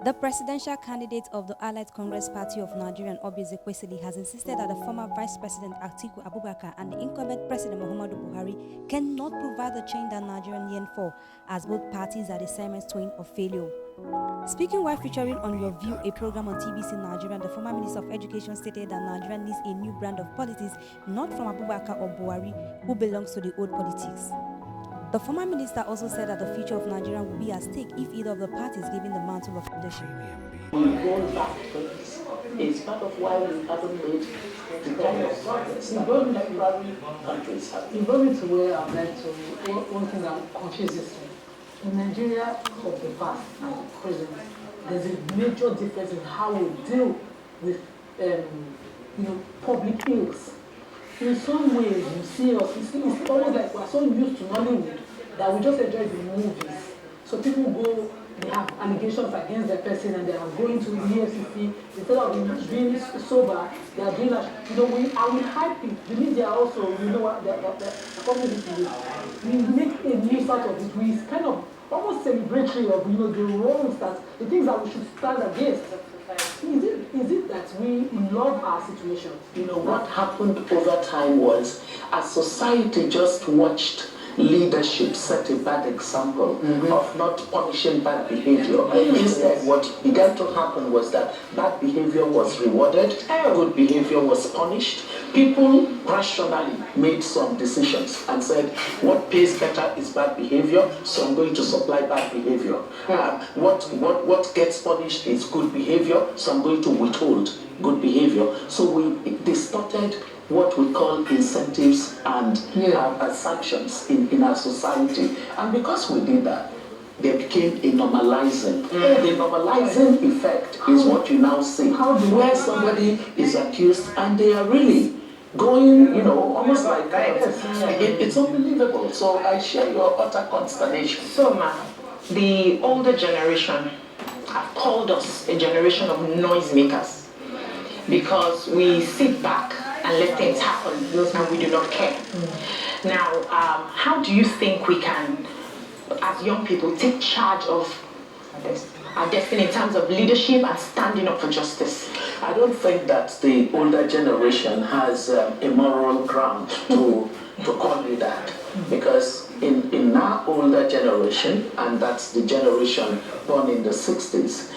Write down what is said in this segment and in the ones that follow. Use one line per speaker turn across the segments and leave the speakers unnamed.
The presidential candidate of the Allied Congress Party of Nigeria, Ezekwesili, has insisted that the former Vice President Atiku Abubakar and the incumbent President Muhammadu Buhari cannot provide the change that Nigerians yearn for, as both parties are the same twin of failure. Speaking while featuring on Your View, a program on TBC Nigeria, the former Minister of Education stated that Nigeria needs a new brand of politics, not from Abubakar or Buhari, who belongs to the old politics. The former minister also said that the future of Nigeria will be at stake if either of the parties given the mantle of leadership.
Going back is part of why we haven't made the kind of progress that contemporary countries have.
You brought me to where I'd like to, one thing that confuses me. In Nigeria of the past and the present, there's a major difference in how we deal with public ills. In some ways, you see us, it's almost like we're so used to Nollywood that we just enjoy the movies. So people go, they have allegations against their person and they are going to the EFCC. Instead of being sober, they are doing that. We hype it. The media also, what the community is. We make a news out of it. We kind of almost celebratory of, the wrongs the things that we should stand against. Is it that we love our situation?
What happened over time was, as society just watched leadership set a bad example of not punishing bad behavior. Instead, what began to happen was that bad behavior was rewarded, good behavior was punished. People rationally made some decisions and said, what pays better is bad behavior, so I'm going to supply bad behavior. What gets punished is good behavior, so I'm going to withhold good behavior. So we distorted what we call incentives and sanctions in our society. And because we did that, there became a normalizing. The normalizing effect is what you now see, where somebody is accused and they are really going, almost like it's unbelievable. So I share your utter consternation.
So, the older generation have called us a generation of noisemakers because we sit back and let things happen and we do not care. Now, how do you think we can, as young people, take charge of our destiny in terms of leadership and standing up for justice?
I don't think that the older generation has a moral ground to call you that, because in our older generation, and that's the generation born in the 60s,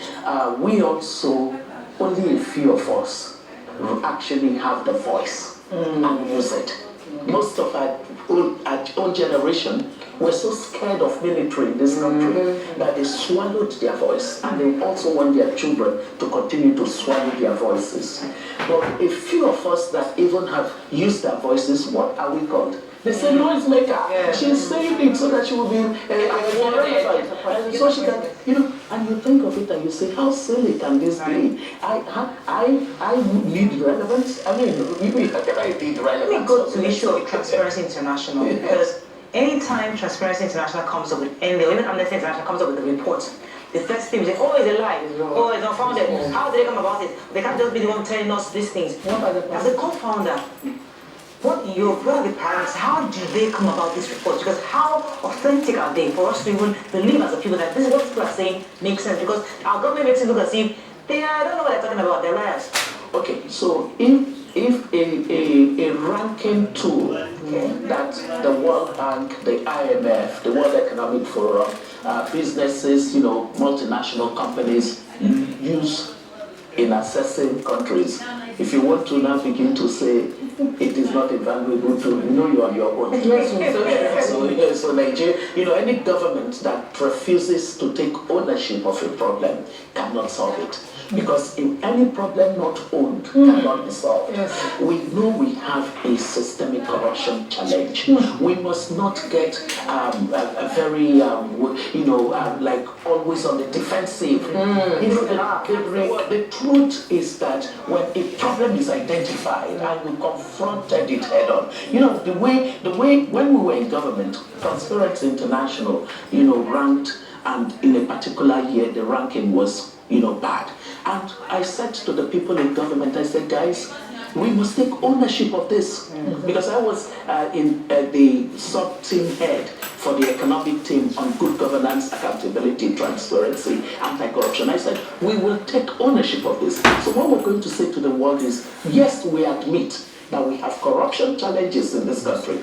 we also, only a few of us actually have the voice and use it. Most of our own generation were so scared of military in this country that they swallowed their voice, and they also want their children to continue to swallow their voices. But a few of us that even have used their voices, what are we called? They say noisemaker. She's saying it so that she will be so she can, and you think of it and you say, how silly can this be? I need relevance. I mean, how can I need relevance?
Let me go to the issue of Transparency International, because anytime Transparency International comes up with anything, even Amnesty International comes up with a report, the first thing we say, oh, it's a lie, oh, it's unfounded. How did they come about it? They can't just be the one telling us these things. As a co-founder, what are the parents? How do they come about these reports? Because how authentic are they for us to even believe as a people that this is what people are saying makes sense? Because our government makes it look as if they don't know what they're talking about, they're liars.
Okay, so if a ranking tool that the World Bank, the IMF, the World Economic Forum, businesses, multinational companies use in assessing countries, if you want to now begin to say it is not a valuable tool, you are on your own. So Nigeria, any government that refuses to take ownership of a problem cannot solve it. Because if any problem not owned cannot be solved. We know we have a systemic corruption challenge. We must not get a very, like always on the defensive. The truth is that when a problem is identified and we confronted it head on, the way when we were in government, Transparency International, ranked, and in a particular year the ranking was, bad. And I said to the people in government, I said, guys, we must take ownership of this. Because I was in the sub-team head for the economic team on good governance, accountability, transparency, anti-corruption. I said, we will take ownership of this. So what we're going to say to the world is, yes, we admit that we have corruption challenges in this country.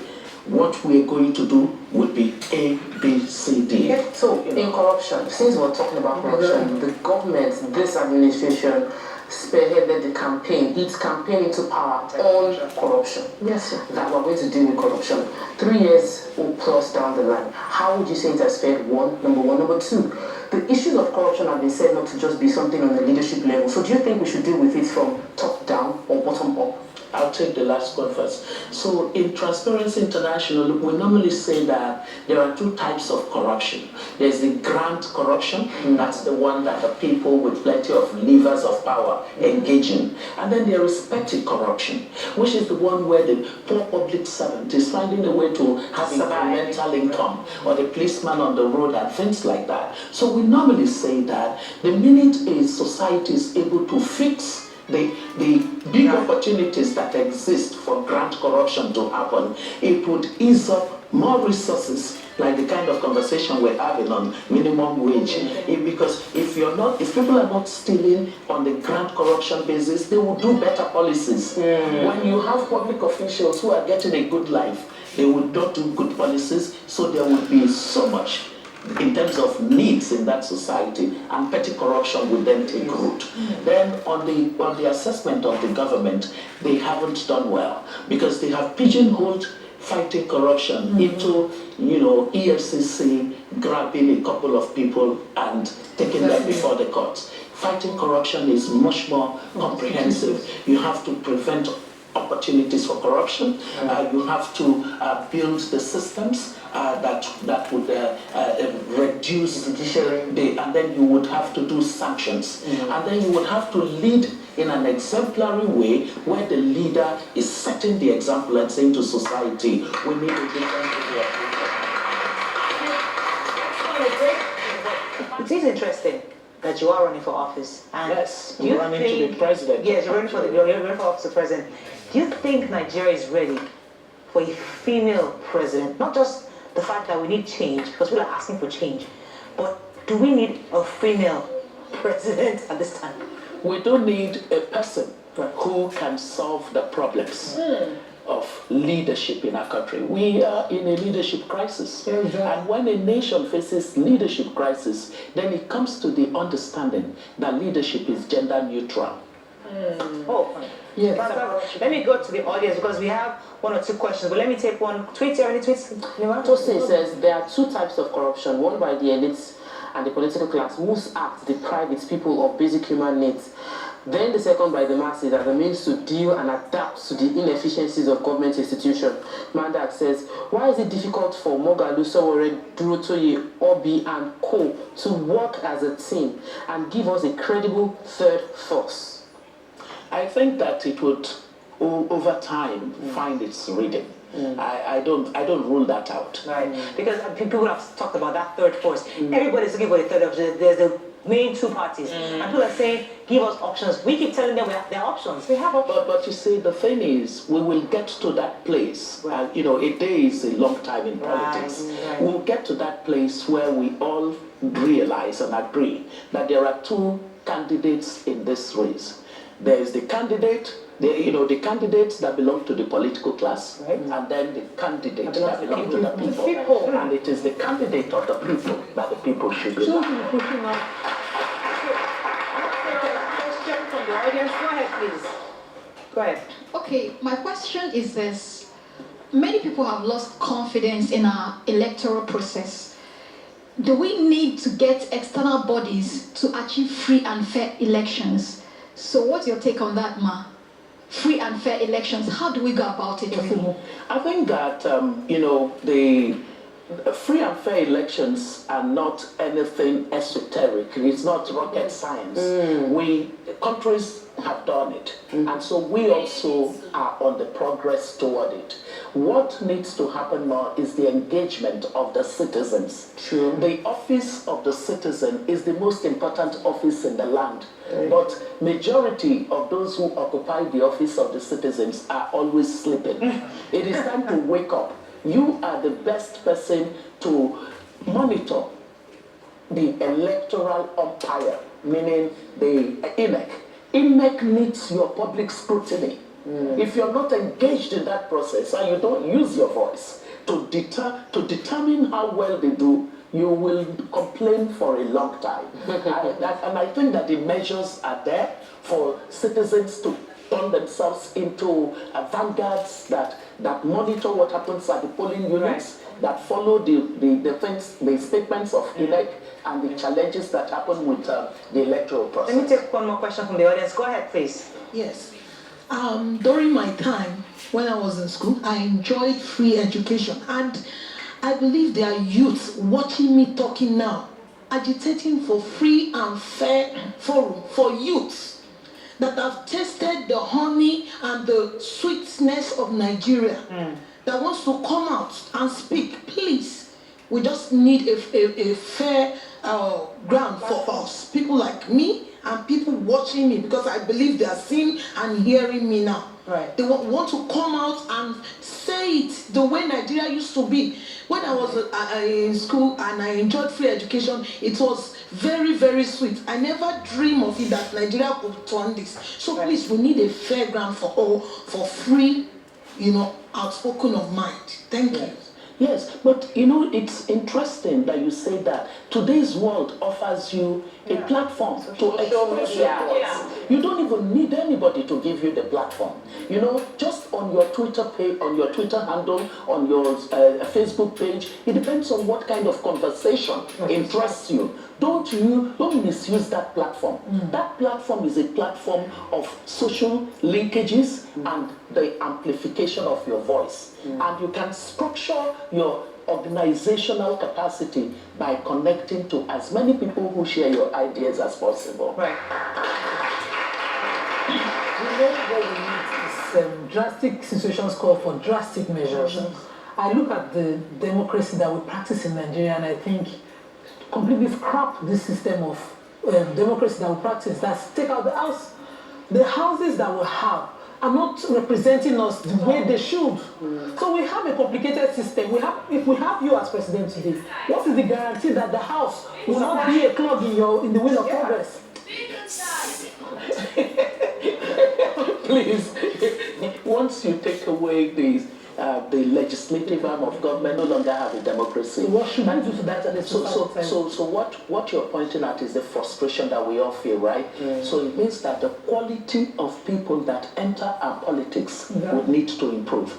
What we're going to do would be A, B, C, D.
Yeah, so in corruption, since we're talking about corruption, the government, this administration, spearheaded the campaign, its campaign into power on corruption.
Yes, sir.
That we're going to deal with corruption 3 years or plus down the line. How would you say it has fared? Number one. Number two, the issues of corruption have been said not to just be something on the leadership level. So do you think we should deal with it from top down or bottom up?
I'll take the last one first. So in Transparency International, we normally say that there are two types of corruption. There's the grand corruption, that's the one that the people with plenty of levers of power engage in. And then there is petty corruption, which is the one where the poor public servant is finding a way to have incremental income, or the policeman on the road and things like that. So we normally say that the minute a society is able to fix the big opportunities that exist for grand corruption to happen, it would ease up more resources, like the kind of conversation we're having on minimum wage. Because if people are not stealing on the grand corruption basis, they will do better policies. When you have public officials who are getting a good life, they will not do good policies, so there will be so much in terms of needs in that society, and petty corruption will then take root. Then on the assessment of the government, they haven't done well, because they have pigeonholed fighting corruption into, EFCC grabbing a couple of people and taking them before the courts. Fighting corruption is much more comprehensive. You have to prevent opportunities for corruption. You have to build the systems that would reduce judiciary, and then you would have to do sanctions, and then you would have to lead in an exemplary way, where the leader is setting the example and saying to society, we need a different way of
It is interesting that you are running for office. And
yes, you're running to be president.
Yes, you're running for office of president. Do you think Nigeria is ready for a female president? Not just the fact that we need change, because people are asking for change, but do we need a female president at this time?
We don't need a person who can solve the problems of leadership in our country. We are in a leadership crisis. And when a nation faces leadership crisis, then it comes to the understanding that leadership is gender neutral.
Oh, yes. Let me go to the audience, because we have one or two questions, but let me take one. Tweet, any tweets?
Tosin says there are two types of corruption, one by the elites and the political class, whose acts deprive its people of basic human needs. Then the second by the masses as a means to deal and adapt to the inefficiencies of government institutions. Mandak says, why is it difficult for Mogalu, Sowore, Durotoye, Obi and Co. to work as a team and give us a credible third force?
I think that it would, over time, find its rhythm. I don't rule that out.
Right, because people have talked about that third force. Everybody's looking for the third option. There's the main two parties, and people are saying, give us options. We keep telling them there are options. We have options.
But you see, the thing is, we will get to that place. A day is a long time in politics.
Right.
We'll get to that place where we all realize and agree that there are two candidates in this race. There is the candidate, the candidates that belong to the political class, right? And then the candidate that belongs to the people. And it is the candidate of the people that the people should be.
Question from the audience. Go ahead, please. Go ahead.
Okay, my question is this. Many people have lost confidence in our electoral process. Do we need to get external bodies to achieve free and fair elections? So what's your take on that, Ma? Free and fair elections, how do we go about it? Really?
I think that, free and fair elections are not anything esoteric. It's not rocket science. Countries have done it, and so we also are on the progress toward it. What needs to happen more is the engagement of the citizens.
True.
The office of the citizen is the most important office in the land, but majority of those who occupy the office of the citizens are always sleeping. It is time to wake up. You are the best person to monitor the electoral umpire, meaning the INEC. INEC needs your public scrutiny. If you're not engaged in that process and you don't use your voice to determine how well they do, you will complain for a long time. And I think that the measures are there for citizens to turn themselves into vanguards that monitor what happens at the polling units, that follow the statements of INEC and the challenges that happen with the electoral process.
Let me take one more question from the audience. Go ahead, please.
Yes. During my time when I was in school, I enjoyed free education, and I believe there are youths watching me talking now, agitating for free and fair forum for youths that have tasted the honey and the sweetness of Nigeria, that wants to come out and speak. Please, we just need a fair ground for us, people like me and people watching me, because I believe they are seeing and hearing me now.
Right.
They want to come out and say it the way Nigeria used to be. When I was in school and I enjoyed free education, it was very, very sweet. I never dreamed of it that Nigeria could turn this. So please, we need a fair ground for all, for free, outspoken of mind. Thank you.
Yes, but it's interesting that you say that. Today's world offers you a platform to express your voice. You don't even need anybody to give you the platform. Just on your Twitter page, on your Twitter handle, on your Facebook page, it depends on what kind of conversation interests you. Don't misuse that platform. That platform is a platform of social linkages and the amplification of your voice. And you can structure your organizational capacity by connecting to as many people who share your ideas as possible.
Right. What we need is drastic situations call for drastic measures. I look at the democracy that we practice in Nigeria, and I think completely scrap this system of democracy that we practice. That's take out the house. The houses that we have are not representing us the way they should. So we have a complicated system. If we have you as president today, what is the guarantee that the house will not be a clog in the way of progress?
Please, once you take away the legislative arm of government, no longer have a democracy.
What should we do to that?
So what you're pointing at is the frustration that we all feel, right? So it means that the quality of people that enter our politics would need to improve.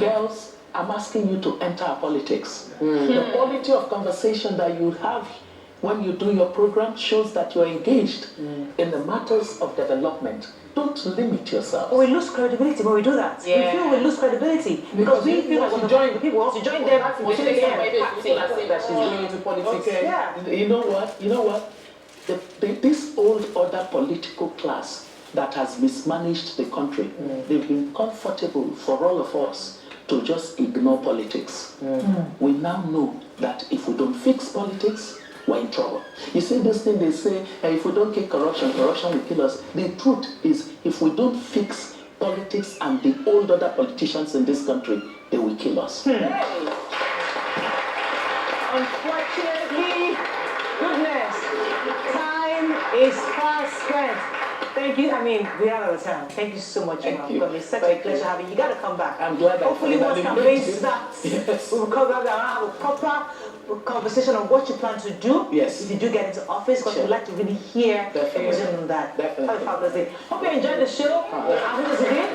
Girls, I'm asking you to enter our politics. The quality of conversation that you have when you do your program shows that you're engaged in the matters of development. Don't limit yourself.
We lose credibility when we do that. We feel we lose credibility because we feel like when join the people want to join them.
People are saying that she's going into politics.
Okay. You know what? This old order political class that has mismanaged the country, they've been comfortable for all of us to just ignore politics. We now know that if we don't fix politics, we're in trouble. You see this thing they say, if we don't kill corruption, corruption will kill us. The truth is, if we don't fix politics and the old other politicians in this country, they will kill us.
Unfortunately, goodness, time is fast spent. Thank you. We are out of time. Thank you so much, Thank you. It's such a pleasure having you. You got to come back.
I'm glad.
Hopefully, once campaign starts, we'll come back and have a proper conversation on what you plan to do.
Yes.
If you do get into office, because we'd like to really hear your vision on that.
Definitely.
Have a fabulous day. Hope you enjoyed the show. I'll do this again.